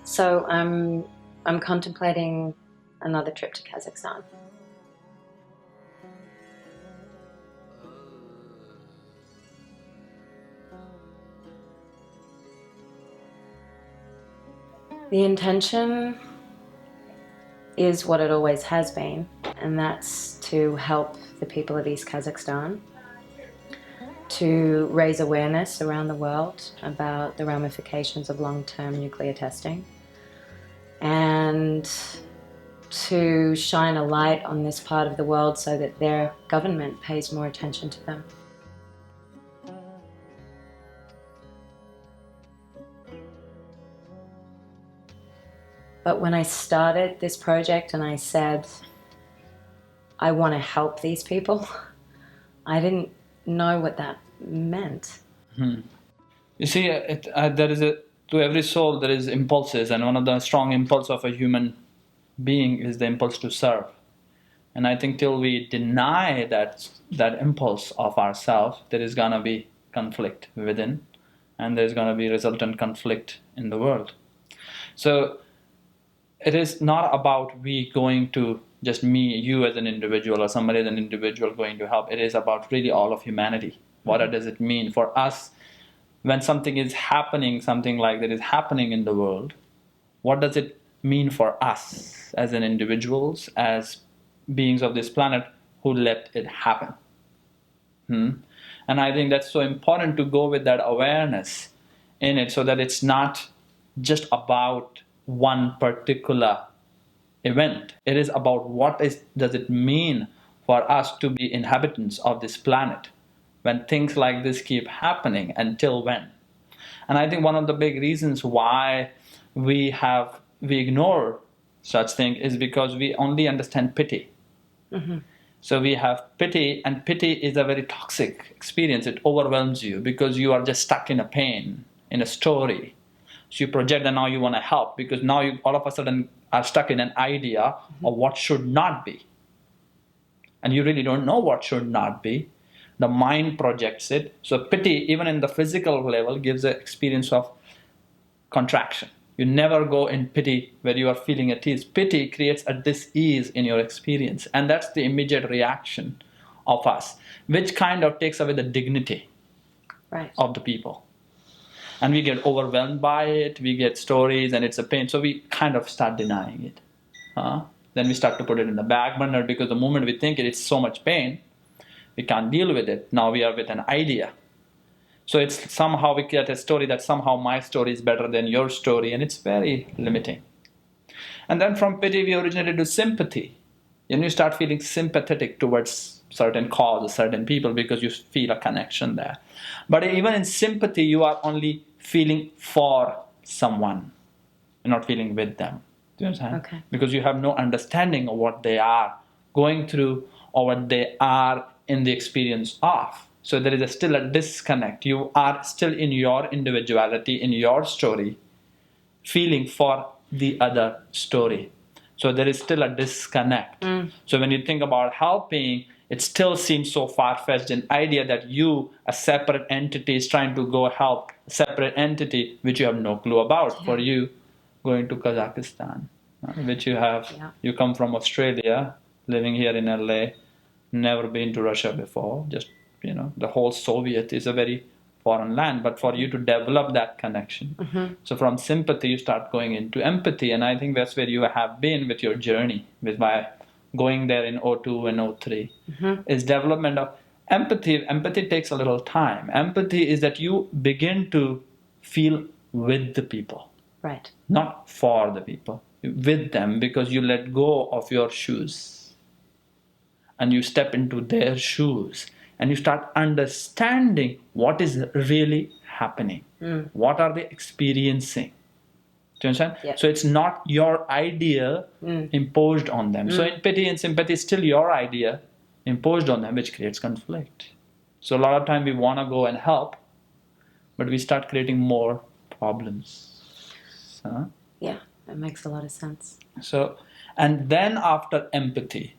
So I'm contemplating another trip to Kazakhstan. The intention is what it always has been, and that's to help the people of East Kazakhstan, to raise awareness around the world about the ramifications of long-term nuclear testing, and to shine a light on this part of the world so that their government pays more attention to them. But when I started this project and I said, I want to help these people, I didn't know what that meant. You see, to every soul there is impulses, and one of the strong impulses of a human being is the impulse to serve. And I think till we deny that impulse of ourselves, there is going to be conflict within, and there's going to be resultant conflict in the world. So it is not about we going to just me, you as an individual, or somebody as an individual going to help. It is about really all of humanity. What does it mean for us when something is happening, something like that is happening in the world? What does it mean for us as an individuals, as beings of this planet who let it happen? And I think that's so important to go with that awareness in it, so that it's not just about one particular event. It is about does it mean for us to be inhabitants of this planet when things like this keep happening, until when? And I think one of the big reasons why we ignore such thing is because we only understand pity. So we have pity, and pity is a very toxic experience. It overwhelms you because you are just stuck in a pain, in a story. So you project, and now you want to help because now you all of a sudden are stuck in an idea of what should not be. And you really don't know what should not be. The mind projects it. So pity, even in the physical level, gives an experience of contraction. You never go in pity where you are feeling at ease. Pity creates a dis-ease in your experience. And that's the immediate reaction of us, which kind of takes away the dignity of the people. And we get overwhelmed by it, we get stories, and it's a pain. So we kind of start denying it. Then we start to put it in the back burner, because the moment we think it's so much pain, we can't deal with it. Now we are with an idea. So it's somehow we get a story that somehow my story is better than your story, and it's very limiting. And then from pity we originated to sympathy. And you start feeling sympathetic towards certain causes, certain people, because you feel a connection there. But even in sympathy, you are only feeling for someone. You're not feeling with them. Do you understand? Okay. Because you have no understanding of what they are going through or what they are in the experience of. So there is still a disconnect. You are still in your individuality, in your story, feeling for the other story. So there is still a disconnect. So when you think about helping, it still seems so far-fetched, an idea that you, a separate entity, is trying to go help a separate entity which you have no clue about. For you, going to Kazakhstan, which you come from Australia, living here in LA, never been to Russia before, just, the whole Soviet is a very foreign land, but for you to develop that connection. So from sympathy, you start going into empathy, and I think that's where you have been with your journey, with by going there in 02 and 03, is development of empathy. Empathy takes a little time. Empathy is that you begin to feel with the people. Right. Not for the people, with them, because you let go of your shoes and you step into their shoes and you start understanding what is really happening. What are they experiencing? Do you understand? Yeah. So it's not your idea imposed on them. So in pity and sympathy, it's still your idea imposed on them, which creates conflict. So a lot of time we want to go and help, but we start creating more problems. Yeah, that makes a lot of sense. So, and then after empathy,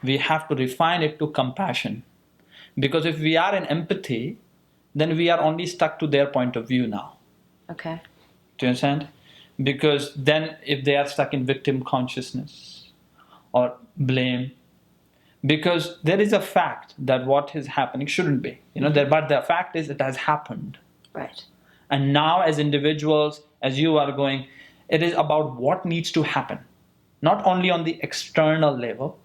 we have to refine it to compassion. Because if we are in empathy, then we are only stuck to their point of view now. Okay. Do you understand? Because then if they are stuck in victim consciousness or blame, because there is a fact that what is happening shouldn't be, but the fact is it has happened. Right. And now as individuals, as you are going, it is about what needs to happen, not only on the external level,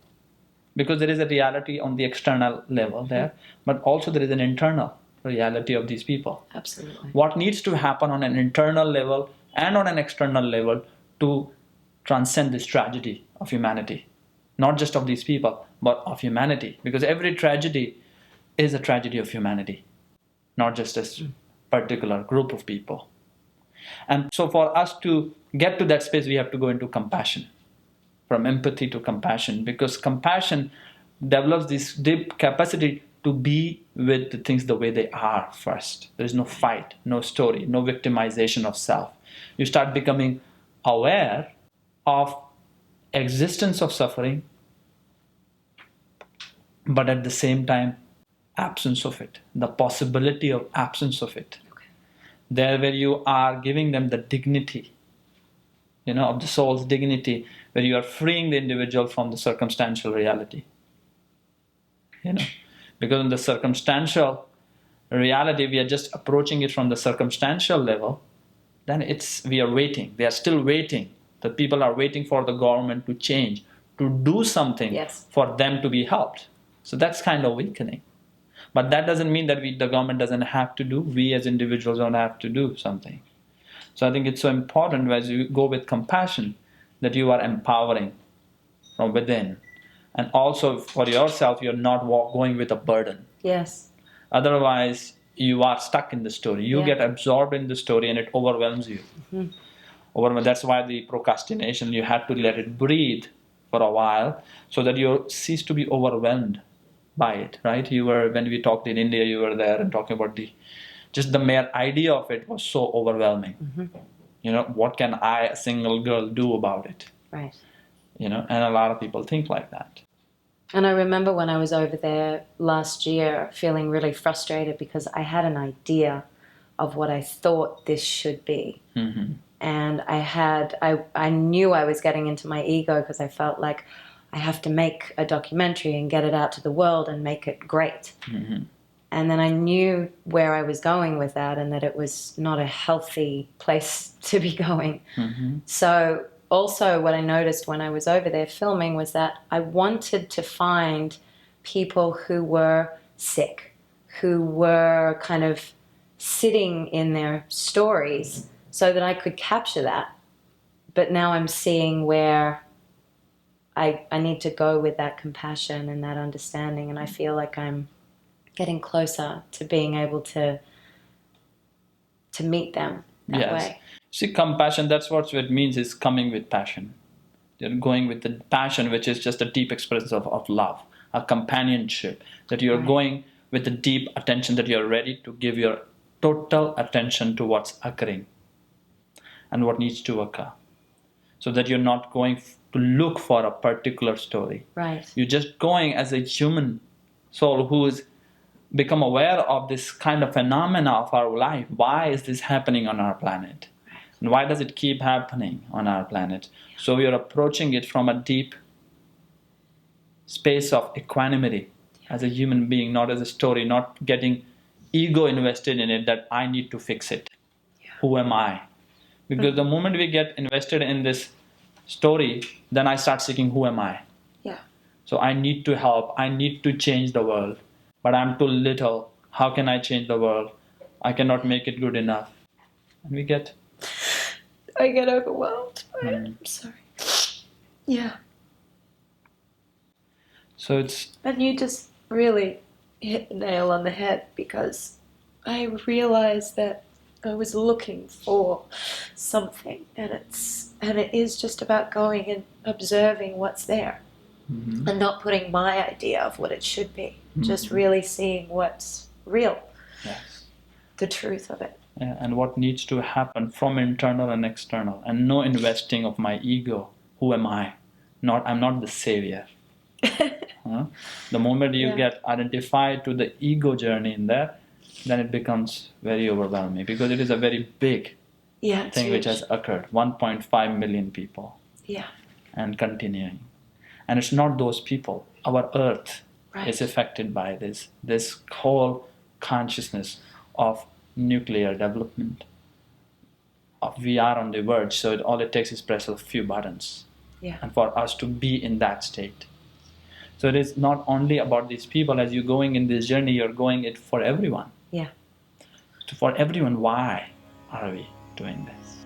because there is a reality on the external level there, but also there is an internal reality of these people. Absolutely. What needs to happen on an internal level and on an external level to transcend this tragedy of humanity, not just of these people, but of humanity, because every tragedy is a tragedy of humanity, not just a particular group of people. And so for us to get to that space, we have to go into compassion, from empathy to compassion, because compassion develops this deep capacity to be with the things the way they are first. There is no fight, no story, no victimization of self. You start becoming aware of existence of suffering, but at the same time, absence of it, the possibility of absence of it. Okay. There where you are giving them the dignity, of the soul's dignity, where you are freeing the individual from the circumstantial reality. Because in the circumstantial reality, we are just approaching it from the circumstantial level, then we are waiting. They are still waiting. The people are waiting for the government to change, to do something for them to be helped. So that's kind of weakening. But that doesn't mean that the government doesn't have to do, we as individuals don't have to do something. So I think it's so important as you go with compassion that you are empowering from within. And also for yourself, you're not going with a burden. Yes. Otherwise, you are stuck in the story. You get absorbed in the story and it overwhelms you. That's why the procrastination, you had to let it breathe for a while so that you cease to be overwhelmed by it, right? When we talked in India, you were there and talking about just the mere idea of it was so overwhelming. What can I, a single girl, do about it? Right. And a lot of people think like that. And I remember when I was over there last year feeling really frustrated because I had an idea of what I thought this should be. And I knew I was getting into my ego because I felt like I have to make a documentary and get it out to the world and make it great. And then I knew where I was going with that and that it was not a healthy place to be going. So also what I noticed when I was over there filming was that I wanted to find people who were sick, who were kind of sitting in their stories so that I could capture that. But now I'm seeing where I need to go with that compassion and that understanding, and I feel like I'm getting closer to being able to meet them that way. See, compassion, that's what it means, is coming with passion. You're going with the passion, which is just a deep expression of love, a companionship, that you're going with the deep attention, that you're ready to give your total attention to what's occurring and what needs to occur. So that you're not going to look for a particular story. Right. You're just going as a human soul who is become aware of this kind of phenomena of our life. Why is this happening on our planet? And why does it keep happening on our planet? So we are approaching it from a deep space of equanimity as a human being, not as a story, not getting ego invested in it that I need to fix it. Who am I? Because the moment we get invested in this story, then I start seeking who am I? So I need to help. I need to change the world. But I'm too little. How can I change the world? I cannot make it good enough. And I get overwhelmed by it. I'm sorry. Yeah. So it's... And you just really hit the nail on the head, because I realized that I was looking for something, and it is just about going and observing what's there. And not putting my idea of what it should be, just really seeing what's real, the truth of it. And what needs to happen from internal and external, and no investing of my ego. Who am I? I'm not the savior. The moment you get identified to the ego journey in there, then it becomes very overwhelming, because it is a very big Yeah, it's thing which huge. has occurred. 1.5 million people Yeah. and continuing. And it's not those people. Our earth Right. is affected by this whole consciousness of nuclear development. We are on the verge, so all it takes is press a few buttons. Yeah. And for us to be in that state. So it is not only about these people. As you're going in this journey, you're going it for everyone. Yeah. For everyone, why are we doing this?